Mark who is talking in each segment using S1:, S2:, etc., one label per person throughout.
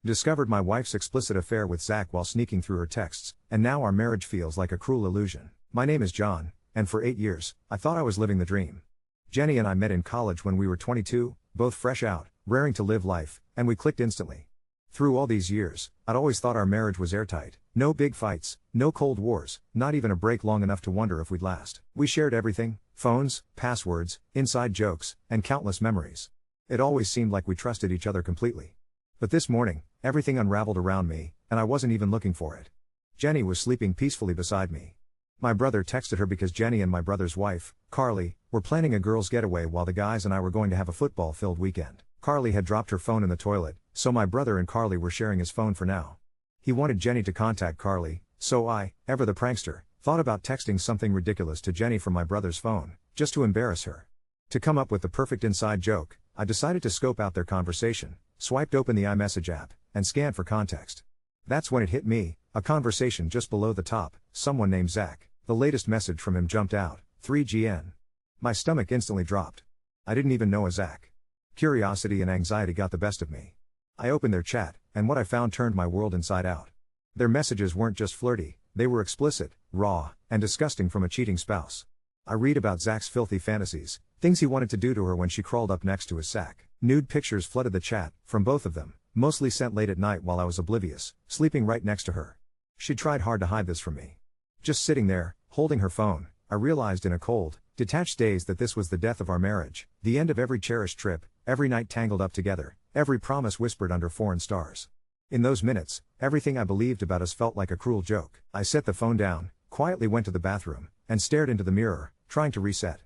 S1: Discovered my wife's explicit affair with Zack while sneaking through her texts, and now our marriage feels like a cruel illusion. My name is John, and for 8 years, I thought I was living the dream. Jenny and I met in college when we were 22, both fresh out, raring to live life, and we clicked instantly. Through all these years, I'd always thought our marriage was airtight. No big fights, no cold wars, not even a break long enough to wonder if we'd last. We shared everything: phones, passwords, inside jokes, and countless memories. It always seemed like we trusted each other completely. But this morning, everything unraveled around me, and I wasn't even looking for it. Jenny was sleeping peacefully beside me. My brother texted her because Jenny and my brother's wife, Carly, were planning a girls' getaway while the guys and I were going to have a football-filled weekend. Carly had dropped her phone in the toilet, so my brother and Carly were sharing his phone for now. He wanted Jenny to contact Carly, so I, ever the prankster, thought about texting something ridiculous to Jenny from my brother's phone, just to embarrass her. To come up with the perfect inside joke, I decided to scope out their conversation, swiped open the iMessage app, and scanned for context. That's when it hit me, a conversation just below the top, someone named Zack. The latest message from him jumped out, 3GN. My stomach instantly dropped. I didn't even know a Zack. Curiosity and anxiety got the best of me. I opened their chat, and what I found turned my world inside out. Their messages weren't just flirty, they were explicit, raw, and disgusting from a cheating spouse. I read about Zack's filthy fantasies, things he wanted to do to her when she crawled up next to his sack. Nude pictures flooded the chat, from both of them, mostly sent late at night while I was oblivious, sleeping right next to her. She tried hard to hide this from me. Just sitting there, holding her phone, I realized in a cold, detached daze that this was the death of our marriage, the end of every cherished trip, every night tangled up together, every promise whispered under foreign stars. In those minutes, everything I believed about us felt like a cruel joke. I set the phone down, quietly went to the bathroom, and stared into the mirror, trying to reset.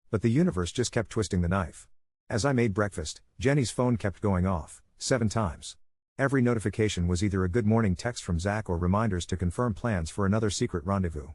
S1: But the universe just kept twisting the knife. As I made breakfast, Jenny's phone kept going off, 7 times. Every notification was either a good morning text from Zack or reminders to confirm plans for another secret rendezvous.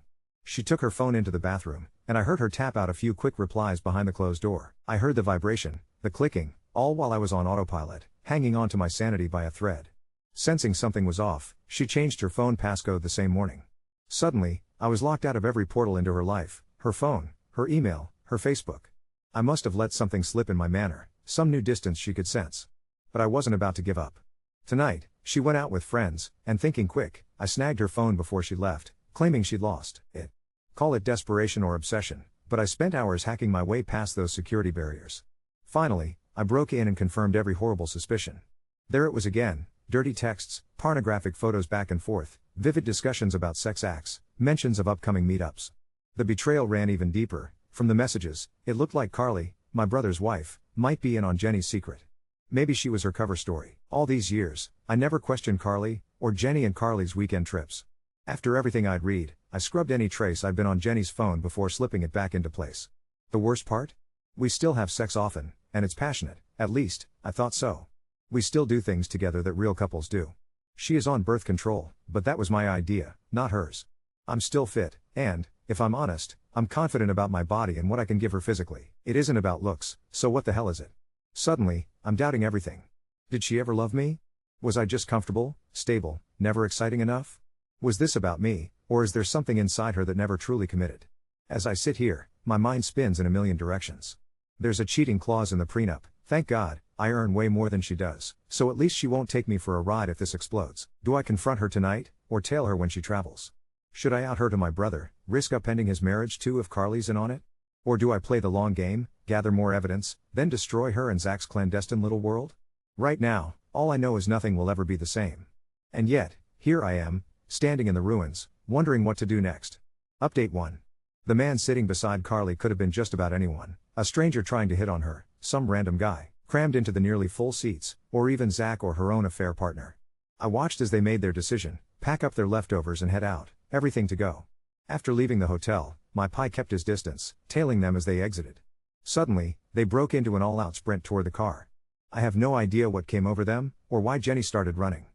S1: She took her phone into the bathroom, and I heard her tap out a few quick replies behind the closed door. I heard the vibration, the clicking, all while I was on autopilot, hanging on to my sanity by a thread. Sensing something was off, she changed her phone passcode the same morning. Suddenly, I was locked out of every portal into her life, her phone, her email, her Facebook. I must have let something slip in my manner, some new distance she could sense. But I wasn't about to give up. Tonight, she went out with friends, and thinking quick, I snagged her phone before she left, claiming she'd lost it. Call it desperation or obsession, but I spent hours hacking my way past those security barriers. Finally, I broke in and confirmed every horrible suspicion. There it was again, dirty texts, pornographic photos back and forth, vivid discussions about sex acts, mentions of upcoming meetups. The betrayal ran even deeper. From the messages, it looked like Carly, my brother's wife, might be in on Jenny's secret. Maybe she was her cover story. All these years, I never questioned Carly, or Jenny and Carly's weekend trips. After everything I'd read, I scrubbed any trace I'd been on Jenny's phone before slipping it back into place. The worst part? We still have sex often, and it's passionate, at least, I thought so. We still do things together that real couples do. She is on birth control, but that was my idea, not hers. I'm still fit, and, if I'm honest, I'm confident about my body and what I can give her physically. It isn't about looks, so what the hell is it? Suddenly, I'm doubting everything. Did she ever love me? Was I just comfortable, stable, never exciting enough? Was this about me, or is there something inside her that never truly committed? As I sit here, my mind spins in a million directions. There's a cheating clause in the prenup. Thank God, I earn way more than she does, so at least she won't take me for a ride if this explodes. Do I confront her tonight, or tail her when she travels? Should I out her to my brother, risk upending his marriage too if Carly's in on it? Or do I play the long game, gather more evidence, then destroy her and Zack's clandestine little world? Right now, all I know is nothing will ever be the same. And yet, here I am, standing in the ruins, wondering what to do next. Update 1. The man sitting beside Carly could have been just about anyone, a stranger trying to hit on her, some random guy, crammed into the nearly full seats, or even Zack or her own affair partner. I watched as they made their decision, pack up their leftovers and head out, everything to go. After leaving the hotel, my pie kept his distance, tailing them as they exited. Suddenly, they broke into an all-out sprint toward the car. I have no idea what came over them, or why Jenny started running.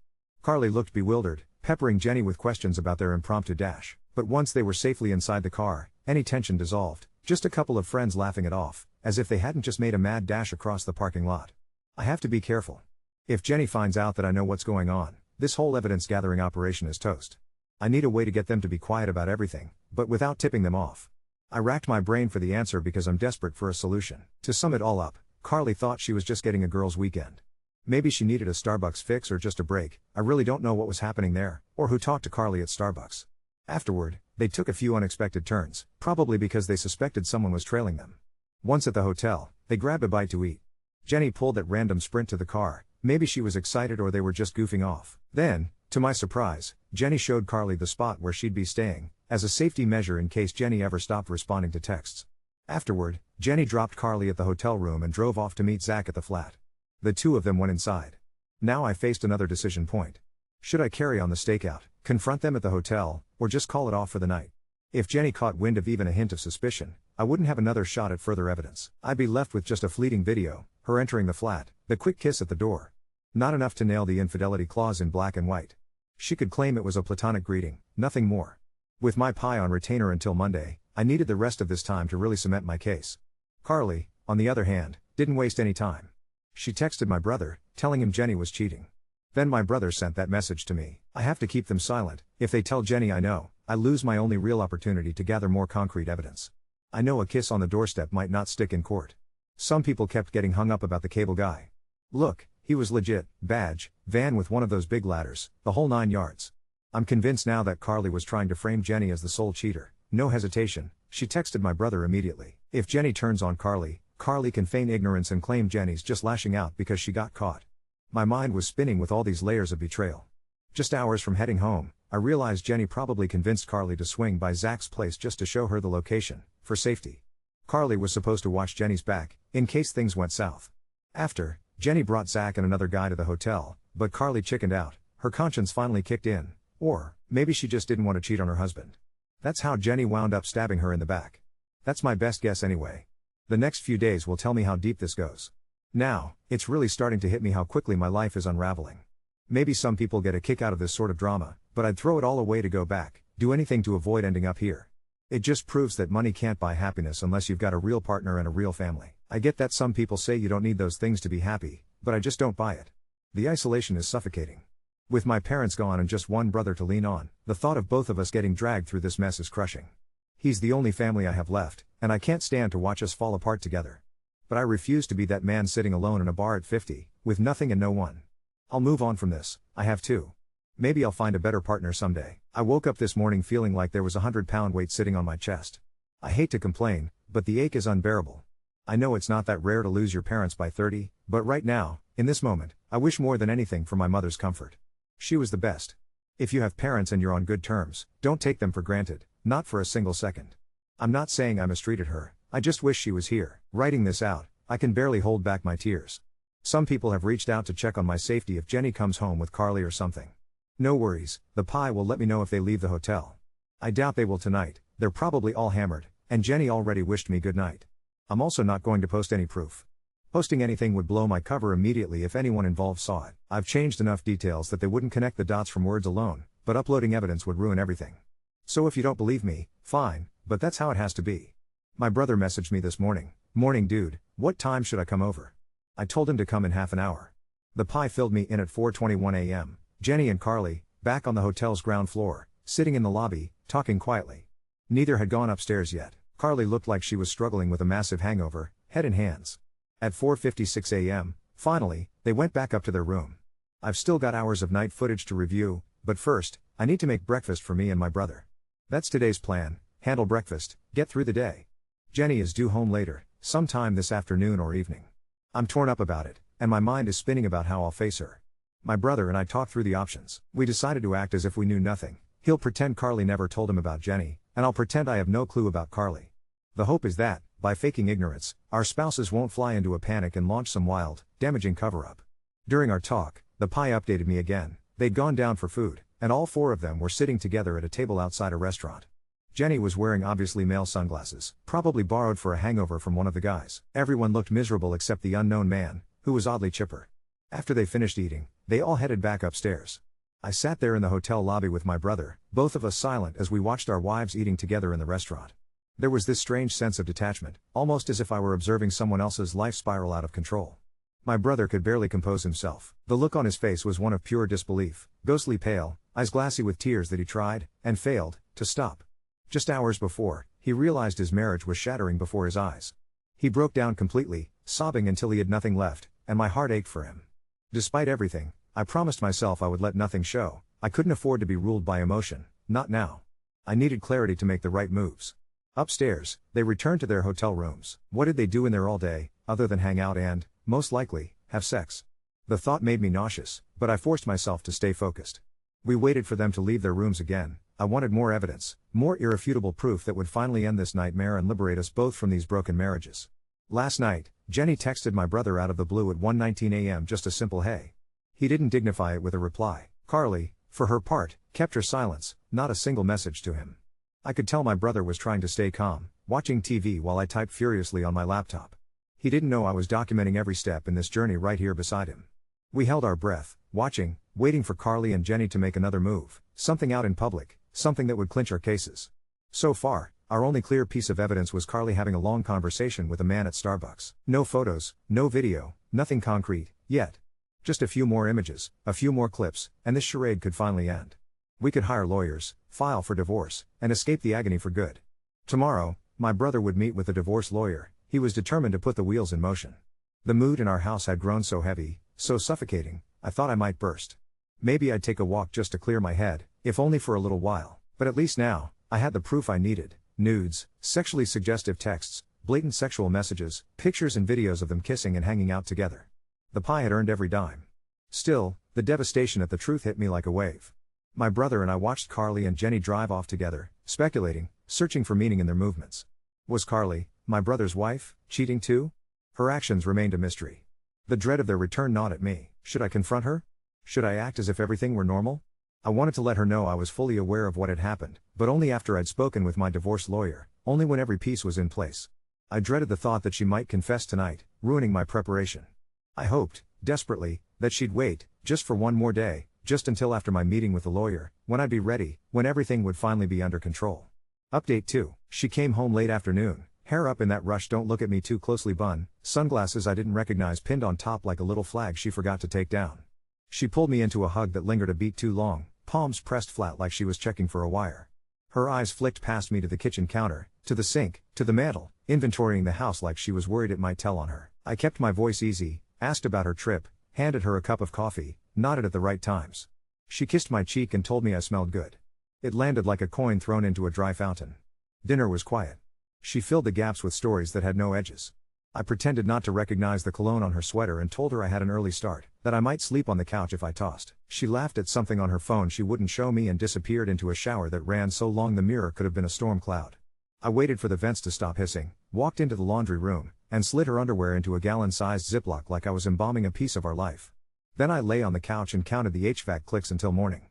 S1: Carly looked bewildered, peppering Jenny with questions about their impromptu dash. But once they were safely inside the car, any tension dissolved, just a couple of friends laughing it off, as if they hadn't just made a mad dash across the parking lot. I have to be careful. If Jenny finds out that I know what's going on, this whole evidence-gathering operation is toast. I need a way to get them to be quiet about everything, but without tipping them off. I racked my brain for the answer because I'm desperate for a solution. To sum it all up, Carly thought she was just getting a girl's weekend. Maybe she needed a Starbucks fix or just a break. I really don't know what was happening there, or who talked to Carly at Starbucks. Afterward, they took a few unexpected turns, probably because they suspected someone was trailing them. Once at the hotel, they grabbed a bite to eat. Jenny pulled at random sprint to the car. Maybe she was excited or they were just goofing off. Then, to my surprise, Jenny showed Carly the spot where she'd be staying, as a safety measure in case Jenny ever stopped responding to texts. Afterward, Jenny dropped Carly at the hotel room and drove off to meet Zack at the flat. The two of them went inside. Now I faced another decision point. Should I carry on the stakeout, confront them at the hotel, or just call it off for the night? If Jenny caught wind of even a hint of suspicion, I wouldn't have another shot at further evidence. I'd be left with just a fleeting video, her entering the flat, the quick kiss at the door. Not enough to nail the infidelity clause in black and white. She could claim it was a platonic greeting, nothing more. With my pie on retainer until Monday, I needed the rest of this time to really cement my case. Carly, on the other hand, didn't waste any time. She texted my brother, telling him Jenny was cheating. Then my brother sent that message to me. I have to keep them silent. If they tell Jenny I know, I lose my only real opportunity to gather more concrete evidence. I know a kiss on the doorstep might not stick in court. Some people kept getting hung up about the cable guy. Look, he was legit, badge, van with one of those big ladders, the whole 9 yards. I'm convinced now that Carly was trying to frame Jenny as the sole cheater. No hesitation, she texted my brother immediately. If Jenny turns on Carly, Carly can feign ignorance and claim Jenny's just lashing out because she got caught. My mind was spinning with all these layers of betrayal. Just hours from heading home, I realized Jenny probably convinced Carly to swing by Zack's place just to show her the location, for safety. Carly was supposed to watch Jenny's back, in case things went south. After, Jenny brought Zack and another guy to the hotel, but Carly chickened out, her conscience finally kicked in. Or, maybe she just didn't want to cheat on her husband. That's how Jenny wound up stabbing her in the back. That's my best guess anyway. The next few days will tell me how deep this goes. Now, it's really starting to hit me how quickly my life is unraveling. Maybe some people get a kick out of this sort of drama, but I'd throw it all away to go back, do anything to avoid ending up here. It just proves that money can't buy happiness unless you've got a real partner and a real family. I get that some people say you don't need those things to be happy, but I just don't buy it. The isolation is suffocating. With my parents gone and just one brother to lean on, the thought of both of us getting dragged through this mess is crushing. He's the only family I have left, and I can't stand to watch us fall apart together. But I refuse to be that man sitting alone in a bar at 50, with nothing and no one. I'll move on from this, I have to. Maybe I'll find a better partner someday. I woke up this morning feeling like there was a 100-pound weight sitting on my chest. I hate to complain, but the ache is unbearable. I know it's not that rare to lose your parents by 30, but right now, in this moment, I wish more than anything for my mother's comfort. She was the best. If you have parents and you're on good terms, don't take them for granted, not for a single second. I'm not saying I mistreated her, I just wish she was here. Writing this out, I can barely hold back my tears. Some people have reached out to check on my safety if Jenny comes home with Carly or something. No worries, the pie will let me know if they leave the hotel. I doubt they will tonight, they're probably all hammered, and Jenny already wished me good night. I'm also not going to post any proof. Posting anything would blow my cover immediately if anyone involved saw it. I've changed enough details that they wouldn't connect the dots from words alone, but uploading evidence would ruin everything. So if you don't believe me, fine, but that's how it has to be. My brother messaged me this morning. Morning dude, what time should I come over? I told him to come in half an hour. The pie filled me in at 4:21 a.m. Jenny and Carly, back on the hotel's ground floor, sitting in the lobby, talking quietly. Neither had gone upstairs yet. Carly looked like she was struggling with a massive hangover, head in hands. At 4:56 a.m., finally, they went back up to their room. I've still got hours of night footage to review, but first, I need to make breakfast for me and my brother. That's today's plan, handle breakfast, get through the day. Jenny is due home later, sometime this afternoon or evening. I'm torn up about it, and my mind is spinning about how I'll face her. My brother and I talked through the options. We decided to act as if we knew nothing. He'll pretend Carly never told him about Jenny, and I'll pretend I have no clue about Carly. The hope is that, by faking ignorance, our spouses won't fly into a panic and launch some wild, damaging cover-up. During our talk, the pie updated me again. They'd gone down for food, and all four of them were sitting together at a table outside a restaurant. Jenny was wearing obviously male sunglasses, probably borrowed for a hangover from one of the guys. Everyone looked miserable except the unknown man, who was oddly chipper. After they finished eating, they all headed back upstairs. I sat there in the hotel lobby with my brother, both of us silent as we watched our wives eating together in the restaurant. There was this strange sense of detachment, almost as if I were observing someone else's life spiral out of control. My brother could barely compose himself. The look on his face was one of pure disbelief, ghostly pale, eyes glassy with tears that he tried, and failed, to stop. Just hours before, he realized his marriage was shattering before his eyes. He broke down completely, sobbing until he had nothing left, and my heart ached for him. Despite everything, I promised myself I would let nothing show. I couldn't afford to be ruled by emotion, not now. I needed clarity to make the right moves. Upstairs, they returned to their hotel rooms. What did they do in there all day, other than hang out and, most likely, have sex? The thought made me nauseous, but I forced myself to stay focused. We waited for them to leave their rooms again. I wanted more evidence, more irrefutable proof that would finally end this nightmare and liberate us both from these broken marriages. Last night, Jenny texted my brother out of the blue at 1:19 a.m. just a simple hey. He didn't dignify it with a reply. Carly, for her part, kept her silence, not a single message to him. I could tell my brother was trying to stay calm, watching TV while I typed furiously on my laptop. He didn't know I was documenting every step in this journey right here beside him. We held our breath, watching, waiting for Carly and Jenny to make another move, something out in public, something that would clinch our cases. So far, our only clear piece of evidence was Carly having a long conversation with a man at Starbucks. No photos, no video, nothing concrete, yet. Just a few more images, a few more clips, and this charade could finally end. We could hire lawyers, file for divorce, and escape the agony for good. Tomorrow, my brother would meet with a divorce lawyer. He was determined to put the wheels in motion. The mood in our house had grown so heavy, so suffocating, I thought I might burst. Maybe I'd take a walk just to clear my head, if only for a little while, but at least now, I had the proof I needed: nudes, sexually suggestive texts, blatant sexual messages, pictures and videos of them kissing and hanging out together. The pie had earned every dime. Still, the devastation at the truth hit me like a wave. My brother and I watched Carly and Jenny drive off together, speculating, searching for meaning in their movements. Was Carly, my brother's wife, cheating too? Her actions remained a mystery. The dread of their return gnawed at me. Should I confront her? Should I act as if everything were normal? I wanted to let her know I was fully aware of what had happened, but only after I'd spoken with my divorce lawyer, only when every piece was in place. I dreaded the thought that she might confess tonight, ruining my preparation. I hoped, desperately, that she'd wait, just for one more day, just until after my meeting with the lawyer, when I'd be ready, when everything would finally be under control. Update 2. She came home late afternoon, hair up in that rush don't look at me too closely bun, sunglasses I didn't recognize pinned on top like a little flag she forgot to take down. She pulled me into a hug that lingered a beat too long, palms pressed flat like she was checking for a wire. Her eyes flicked past me to the kitchen counter, to the sink, to the mantel, inventorying the house like she was worried it might tell on her. I kept my voice easy, asked about her trip, handed her a cup of coffee, nodded at the right times. She kissed my cheek and told me I smelled good. It landed like a coin thrown into a dry fountain. Dinner was quiet. She filled the gaps with stories that had no edges. I pretended not to recognize the cologne on her sweater and told her I had an early start, that I might sleep on the couch if I tossed. She laughed at something on her phone she wouldn't show me and disappeared into a shower that ran so long the mirror could have been a storm cloud. I waited for the vents to stop hissing, walked into the laundry room, and slid her underwear into a gallon-sized Ziploc like I was embalming a piece of our life. Then I lay on the couch and counted the HVAC clicks until morning.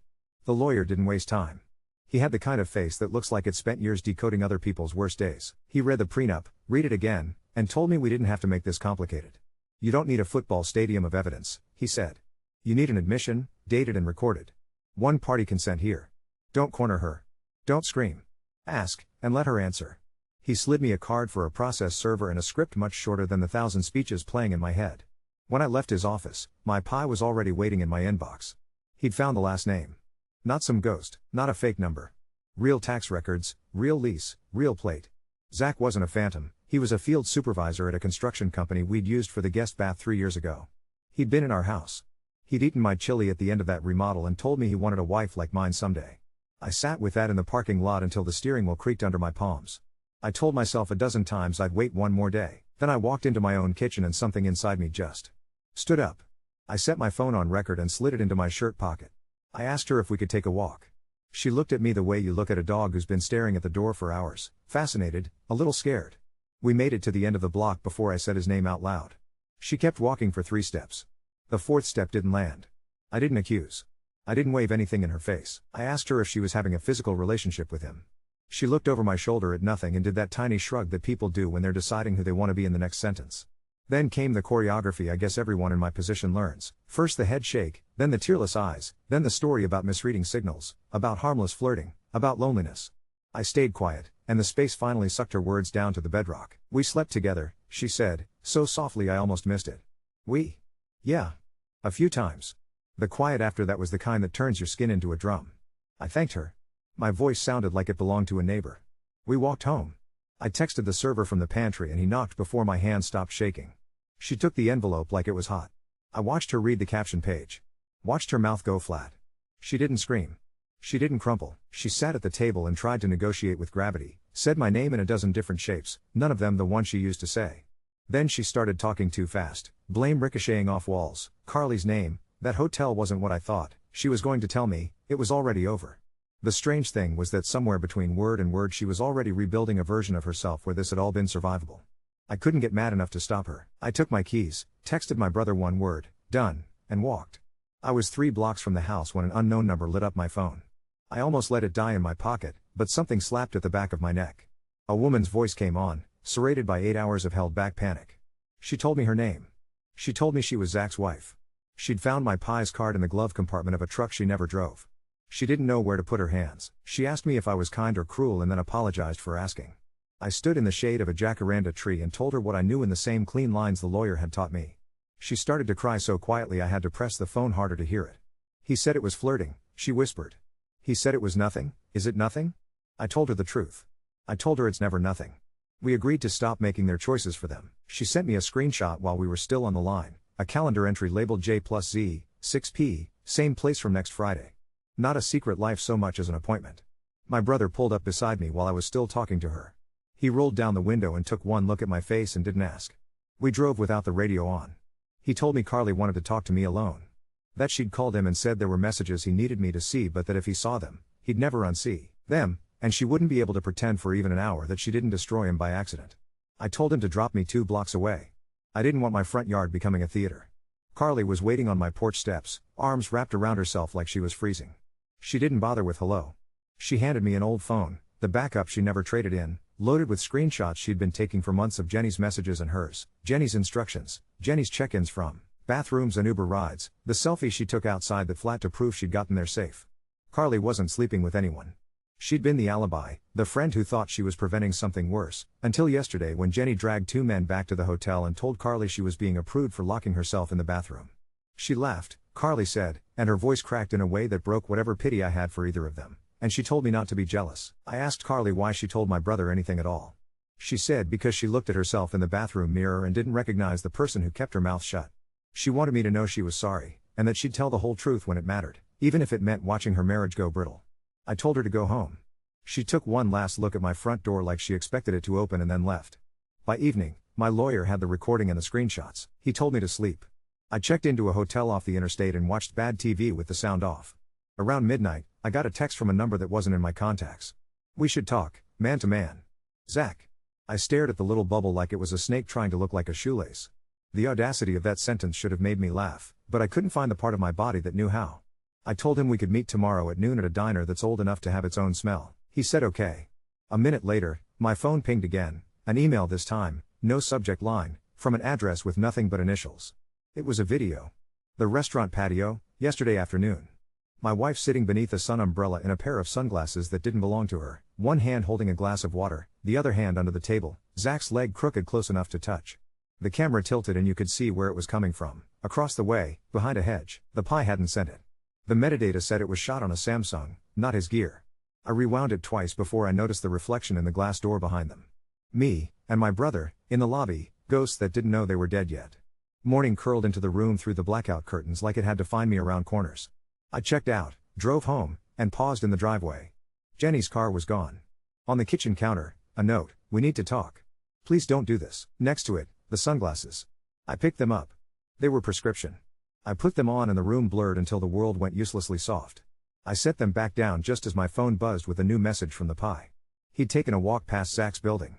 S1: The lawyer didn't waste time. He had the kind of face that looks like it spent years decoding other people's worst days. He read the prenup, read it again, and told me we didn't have to make this complicated. You don't need a football stadium of evidence, he said. You need an admission, dated and recorded. One-party consent here. Don't corner her. Don't scream. Ask, and let her answer. He slid me a card for a process server and a script much shorter than the 1,000 speeches playing in my head. When I left his office, my pie was already waiting in my inbox. He'd found the last name. Not some ghost, not a fake number. Real tax records, real lease, real plate. Zack wasn't a phantom, he was a field supervisor at a construction company we'd used for the guest bath 3 years ago. He'd been in our house. He'd eaten my chili at the end of that remodel and told me he wanted a wife like mine someday. I sat with that in the parking lot until the steering wheel creaked under my palms. I told myself a dozen times I'd wait one more day. Then I walked into my own kitchen and something inside me just stood up. I set my phone on record and slid it into my shirt pocket. I asked her if we could take a walk. She looked at me the way you look at a dog who's been staring at the door for hours, fascinated, a little scared. We made it to the end of the block before I said his name out loud. She kept walking for 3 steps. The 4th step didn't land. I didn't accuse. I didn't wave anything in her face. I asked her if she was having a physical relationship with him. She looked over my shoulder at nothing and did that tiny shrug that people do when they're deciding who they want to be in the next sentence. Then came the choreography I guess everyone in my position learns. First the head shake, then the tearless eyes, then the story about misreading signals, about harmless flirting, about loneliness. I stayed quiet, and the space finally sucked her words down to the bedrock. We slept together, she said, so softly I almost missed it. We? Yeah. A few times. The quiet after that was the kind that turns your skin into a drum. I thanked her. My voice sounded like it belonged to a neighbor. We walked home. I texted the server from the pantry and he knocked before my hand stopped shaking. She took the envelope like it was hot. I watched her read the caption page. Watched her mouth go flat. She didn't scream. She didn't crumple. She sat at the table and tried to negotiate with gravity, said my name in a dozen different shapes, none of them the one she used to say. Then she started talking too fast, blame ricocheting off walls, Carly's name, that hotel wasn't what I thought, she was going to tell me, it was already over. The strange thing was that somewhere between word and word she was already rebuilding a version of herself where this had all been survivable. I couldn't get mad enough to stop her. I took my keys, texted my brother one word, done, and walked. I was 3 blocks from the house when an unknown number lit up my phone. I almost let it die in my pocket, but something slapped at the back of my neck. A woman's voice came on, serrated by 8 hours of held back panic. She told me her name. She told me she was Zack's wife. She'd found my Pi's card in the glove compartment of a truck she never drove. She didn't know where to put her hands. She asked me if I was kind or cruel and then apologized for asking. I stood in the shade of a jacaranda tree and told her what I knew in the same clean lines the lawyer had taught me. She started to cry so quietly I had to press the phone harder to hear it. He said it was flirting, she whispered. He said it was nothing, is it nothing? I told her the truth. I told her it's never nothing. We agreed to stop making their choices for them. She sent me a screenshot while we were still on the line, a calendar entry labeled J+Z, 6p, same place from next Friday. Not a secret life so much as an appointment. My brother pulled up beside me while I was still talking to her. He rolled down the window and took one look at my face and didn't ask. We drove without the radio on. He told me Carly wanted to talk to me alone. That she'd called him and said there were messages he needed me to see but that if he saw them, he'd never unsee them, and she wouldn't be able to pretend for even an hour that she didn't destroy him by accident. I told him to drop me 2 blocks away. I didn't want my front yard becoming a theater. Carly was waiting on my porch steps, arms wrapped around herself like she was freezing. She didn't bother with hello. She handed me an old phone, the backup she never traded in, loaded with screenshots she'd been taking for months of Jenny's messages and hers, Jenny's instructions, Jenny's check-ins from bathrooms and Uber rides, the selfie she took outside the flat to prove she'd gotten there safe. Carly wasn't sleeping with anyone. She'd been the alibi, the friend who thought she was preventing something worse, until yesterday when Jenny dragged 2 men back to the hotel and told Carly she was being approved for locking herself in the bathroom. She laughed, Carly said, and her voice cracked in a way that broke whatever pity I had for either of them, and she told me not to be jealous. I asked Carly why she told my brother anything at all. She said because she looked at herself in the bathroom mirror and didn't recognize the person who kept her mouth shut. She wanted me to know she was sorry, and that she'd tell the whole truth when it mattered, even if it meant watching her marriage go brittle. I told her to go home. She took one last look at my front door like she expected it to open and then left. By evening, my lawyer had the recording and the screenshots. He told me to sleep. I checked into a hotel off the interstate and watched bad TV with the sound off. Around midnight, I got a text from a number that wasn't in my contacts. We should talk, man to man. Zack. I stared at the little bubble like it was a snake trying to look like a shoelace. The audacity of that sentence should have made me laugh, but I couldn't find the part of my body that knew how. I told him we could meet tomorrow at noon at a diner that's old enough to have its own smell. He said okay. A minute later, my phone pinged again, an email this time, no subject line, from an address with nothing but initials. It was a video. The restaurant patio, yesterday afternoon. My wife sitting beneath a sun umbrella in a pair of sunglasses that didn't belong to her, one hand holding a glass of water, the other hand under the table, Zack's leg crooked close enough to touch. The camera tilted and you could see where it was coming from, across the way, behind a hedge. The Pi hadn't sent it. The metadata said it was shot on a Samsung, not his gear. I rewound it twice before I noticed the reflection in the glass door behind them. Me, and my brother, in the lobby, ghosts that didn't know they were dead yet. Morning curled into the room through the blackout curtains like it had to find me around corners. I checked out, drove home, and paused in the driveway. Jenny's car was gone. On the kitchen counter, a note, we need to talk. Please don't do this. Next to it, the sunglasses. I picked them up. They were prescription. I put them on and the room blurred until the world went uselessly soft. I set them back down just as my phone buzzed with a new message from the Pi. He'd taken a walk past Zack's building.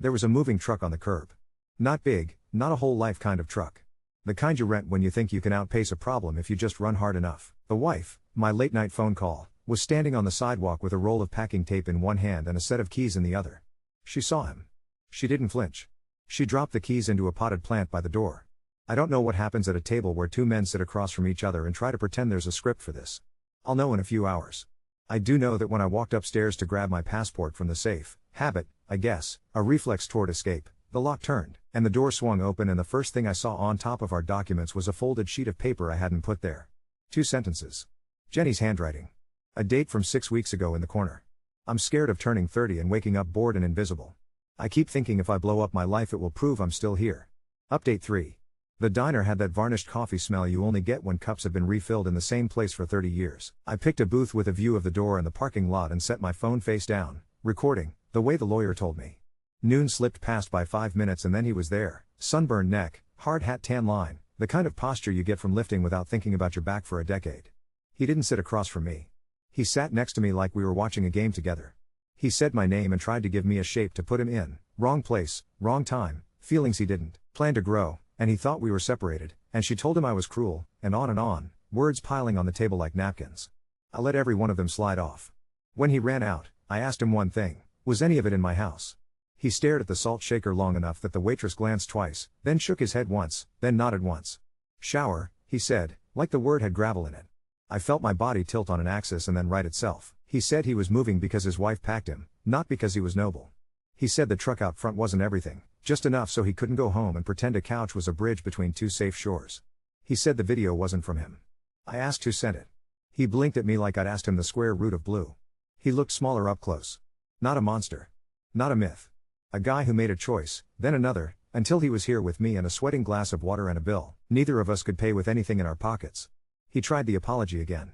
S1: There was a moving truck on the curb. Not big, not a whole life kind of truck. The kind you rent when you think you can outpace a problem if you just run hard enough. The wife, my late night phone call, was standing on the sidewalk with a roll of packing tape in one hand and a set of keys in the other. She saw him. She didn't flinch. She dropped the keys into a potted plant by the door. I don't know what happens at a table where 2 men sit across from each other and try to pretend there's a script for this. I'll know in a few hours. I do know that when I walked upstairs to grab my passport from the safe, habit, I guess, a reflex toward escape, the lock turned, and the door swung open and the first thing I saw on top of our documents was a folded sheet of paper I hadn't put there. 2 sentences. Jenny's handwriting. A date from 6 weeks ago in the corner. I'm scared of turning 30 and waking up bored and invisible. I keep thinking if I blow up my life it will prove I'm still here. Update 3. The diner had that varnished coffee smell you only get when cups have been refilled in the same place for 30 years. I picked a booth with a view of the door and the parking lot and set my phone face down, recording, the way the lawyer told me. Noon slipped past by 5 minutes and then he was there, sunburned neck, hard hat, tan line, the kind of posture you get from lifting without thinking about your back for a decade. He didn't sit across from me. He sat next to me like we were watching a game together. He said my name and tried to give me a shape to put him in, wrong place, wrong time, feelings he didn't plan to grow, and he thought we were separated, and she told him I was cruel, and on, words piling on the table like napkins. I let every one of them slide off. When he ran out, I asked him one thing, was any of it in my house? He stared at the salt shaker long enough that the waitress glanced twice, then shook his head once, then nodded once. Shower, he said, like the word had gravel in it. I felt my body tilt on an axis and then right itself. He said he was moving because his wife packed him, not because he was noble. He said the truck out front wasn't everything, just enough so he couldn't go home and pretend a couch was a bridge between two safe shores. He said the video wasn't from him. I asked who sent it. He blinked at me like I'd asked him the square root of blue. He looked smaller up close. Not a monster. Not a myth. A guy who made a choice, then another, until he was here with me and a sweating glass of water and a bill neither of us could pay with anything in our pockets. He tried the apology again.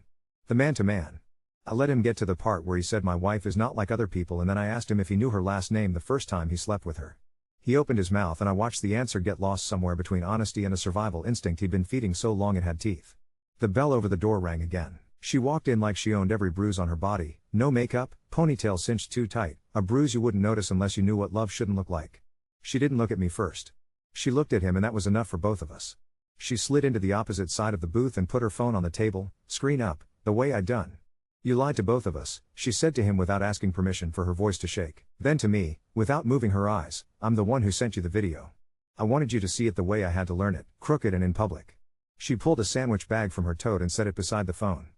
S1: The man-to-man. I let him get to the part where he said my wife is not like other people and then I asked him if he knew her last name the first time he slept with her. He opened his mouth and I watched the answer get lost somewhere between honesty and a survival instinct he'd been feeding so long it had teeth. The bell over the door rang again. She walked in like she owned every bruise on her body, no makeup, ponytail cinched too tight, a bruise you wouldn't notice unless you knew what love shouldn't look like. She didn't look at me first. She looked at him and that was enough for both of us. She slid into the opposite side of the booth and put her phone on the table, screen up, the way I'd done. You lied to both of us, she said to him without asking permission for her voice to shake. Then to me, without moving her eyes, I'm the one who sent you the video. I wanted you to see it the way I had to learn it, crooked and in public. She pulled a sandwich bag from her tote and set it beside the phone.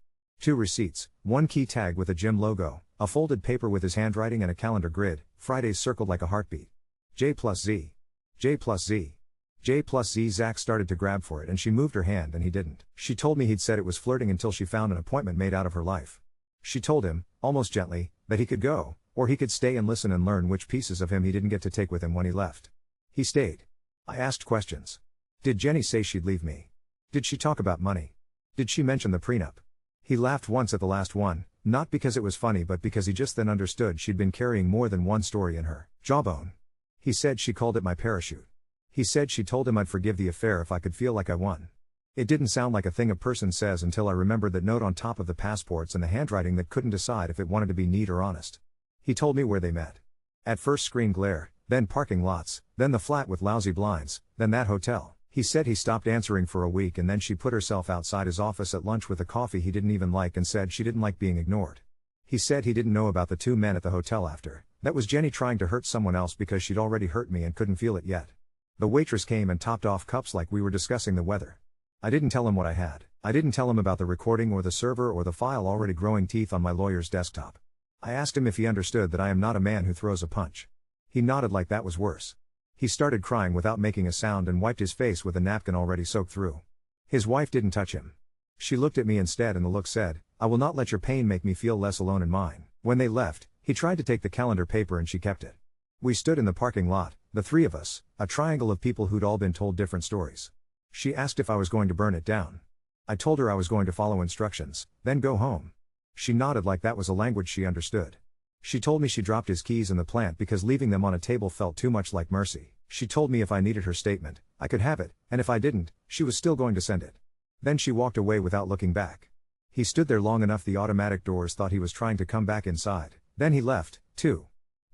S1: 2 receipts, 1 key tag with a gym logo, a folded paper with his handwriting and a calendar grid, Fridays circled like a heartbeat. J+Z. J+Z. J+Z. Zack started to grab for it and she moved her hand and he didn't. She told me he'd said it was flirting until she found an appointment made out of her life. She told him, almost gently, that he could go, or he could stay and listen and learn which pieces of him he didn't get to take with him when he left. He stayed. I asked questions. Did Jenny say she'd leave me? Did she talk about money? Did she mention the prenup? He laughed once at the last one, not because it was funny but because he just then understood she'd been carrying more than one story in her jawbone. He said she called it my parachute. He said she told him I'd forgive the affair if I could feel like I won. It didn't sound like a thing a person says until I remembered that note on top of the passports and the handwriting that couldn't decide if it wanted to be neat or honest. He told me where they met. At first screen glare, then parking lots, then the flat with lousy blinds, then that hotel. He said he stopped answering for a week and then she put herself outside his office at lunch with a coffee he didn't even like and said she didn't like being ignored. He said he didn't know about the 2 men at the hotel after. That was Jenny trying to hurt someone else because she'd already hurt me and couldn't feel it yet. The waitress came and topped off cups like we were discussing the weather. I didn't tell him what I had. I didn't tell him about the recording or the server or the file already growing teeth on my lawyer's desktop. I asked him if he understood that I am not a man who throws a punch. He nodded like that was worse. He started crying without making a sound and wiped his face with a napkin already soaked through. His wife didn't touch him. She looked at me instead and the look said, I will not let your pain make me feel less alone in mine. When they left, he tried to take the calendar paper and she kept it. We stood in the parking lot, the 3 of us, a triangle of people who'd all been told different stories. She asked if I was going to burn it down. I told her I was going to follow instructions, then go home. She nodded like that was a language she understood. She told me she dropped his keys in the plant because leaving them on a table felt too much like mercy. She told me if I needed her statement, I could have it, and if I didn't, she was still going to send it. Then she walked away without looking back. He stood there long enough the automatic doors thought he was trying to come back inside. Then he left, too.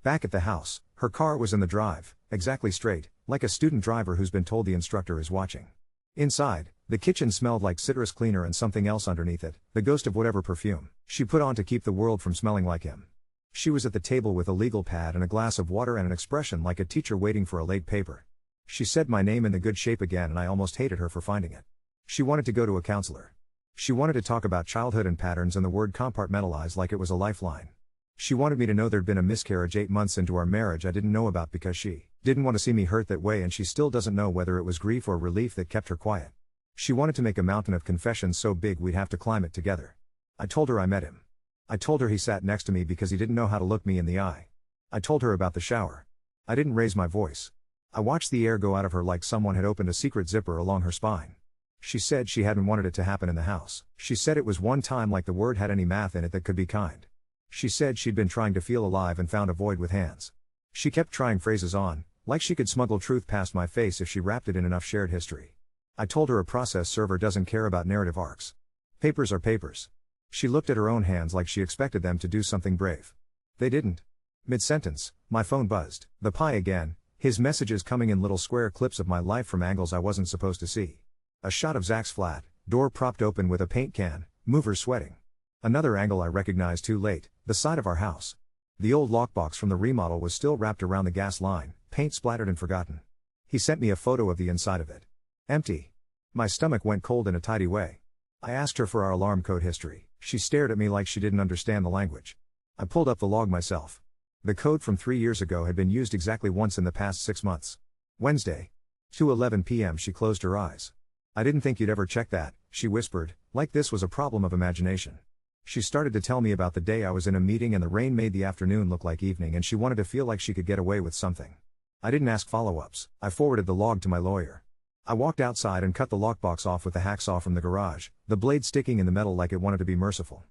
S1: Back at the house, her car was in the drive, exactly straight, like a student driver who's been told the instructor is watching. Inside, the kitchen smelled like citrus cleaner and something else underneath it, the ghost of whatever perfume she put on to keep the world from smelling like him. She was at the table with a legal pad and a glass of water and an expression like a teacher waiting for a late paper. She said my name in the good shape again and I almost hated her for finding it. She wanted to go to a counselor. She wanted to talk about childhood and patterns and the word compartmentalize like it was a lifeline. She wanted me to know there'd been a miscarriage 8 months into our marriage I didn't know about because she didn't want to see me hurt that way and she still doesn't know whether it was grief or relief that kept her quiet. She wanted to make a mountain of confessions so big we'd have to climb it together. I told her I met him. I told her he sat next to me because he didn't know how to look me in the eye. I told her about the shower. I didn't raise my voice. I watched the air go out of her like someone had opened a secret zipper along her spine. She said she hadn't wanted it to happen in the house. She said it was one time like the word had any math in it that could be kind. She said she'd been trying to feel alive and found a void with hands. She kept trying phrases on, like she could smuggle truth past my face if she wrapped it in enough shared history. I told her a process server doesn't care about narrative arcs. Papers are papers. She looked at her own hands like she expected them to do something brave. They didn't. Mid-sentence, my phone buzzed. The pie again, his messages coming in little square clips of my life from angles I wasn't supposed to see. A shot of Zack's flat, door propped open with a paint can, mover sweating. Another angle I recognized too late, the side of our house. The old lockbox from the remodel was still wrapped around the gas line, paint splattered and forgotten. He sent me a photo of the inside of it. Empty. My stomach went cold in a tidy way. I asked her for our alarm code history. She stared at me like she didn't understand the language. I pulled up the log myself. The code from 3 years ago had been used exactly once in the past 6 months. Wednesday. 2:11 p.m. She closed her eyes. I didn't think you'd ever check that, she whispered, like this was a problem of imagination. She started to tell me about the day I was in a meeting and the rain made the afternoon look like evening and she wanted to feel like she could get away with something. I didn't ask follow-ups. I forwarded the log to my lawyer. I walked outside and cut the lockbox off with the hacksaw from the garage, the blade sticking in the metal like it wanted to be merciful.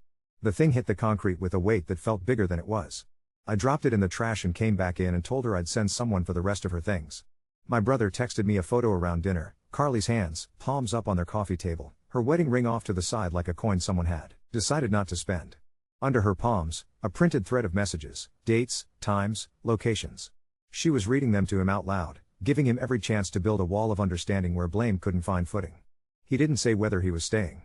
S1: The thing hit the concrete with a weight that felt bigger than it was. I dropped it in the trash and came back in and told her I'd send someone for the rest of her things. My brother texted me a photo around dinner, Carly's hands, palms up on their coffee table, her wedding ring off to the side like a coin someone had decided not to spend. Under her palms, a printed thread of messages, dates, times, locations. She was reading them to him out loud, giving him every chance to build a wall of understanding where blame couldn't find footing. He didn't say whether he was staying.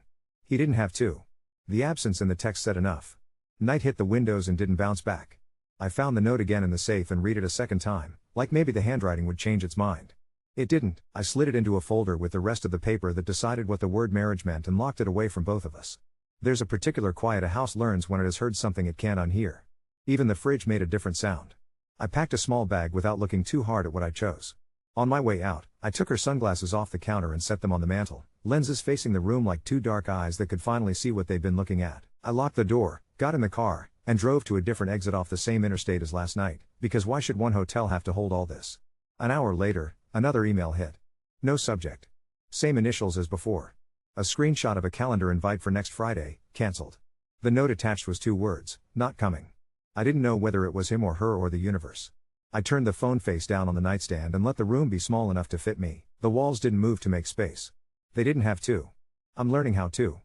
S1: He didn't have to. The absence in the text said enough. Night hit the windows and didn't bounce back. I found the note again in the safe and read it a second time, like maybe the handwriting would change its mind. It didn't. I slid it into a folder with the rest of the paper that decided what the word marriage meant and locked it away from both of us. There's a particular quiet a house learns when it has heard something it can't unhear. Even the fridge made a different sound. I packed a small bag without looking too hard at what I chose. On my way out, I took her sunglasses off the counter and set them on the mantel, lenses facing the room like two dark eyes that could finally see what they'd been looking at. I locked the door, got in the car, and drove to a different exit off the same interstate as last night, because why should one hotel have to hold all this? An hour later, another email hit. No subject. Same initials as before. A screenshot of a calendar invite for next Friday, cancelled. The note attached was 2 words, not coming. I didn't know whether it was him or her or the universe. I turned the phone face down on the nightstand and let the room be small enough to fit me. The walls didn't move to make space. They didn't have to. I'm learning how to.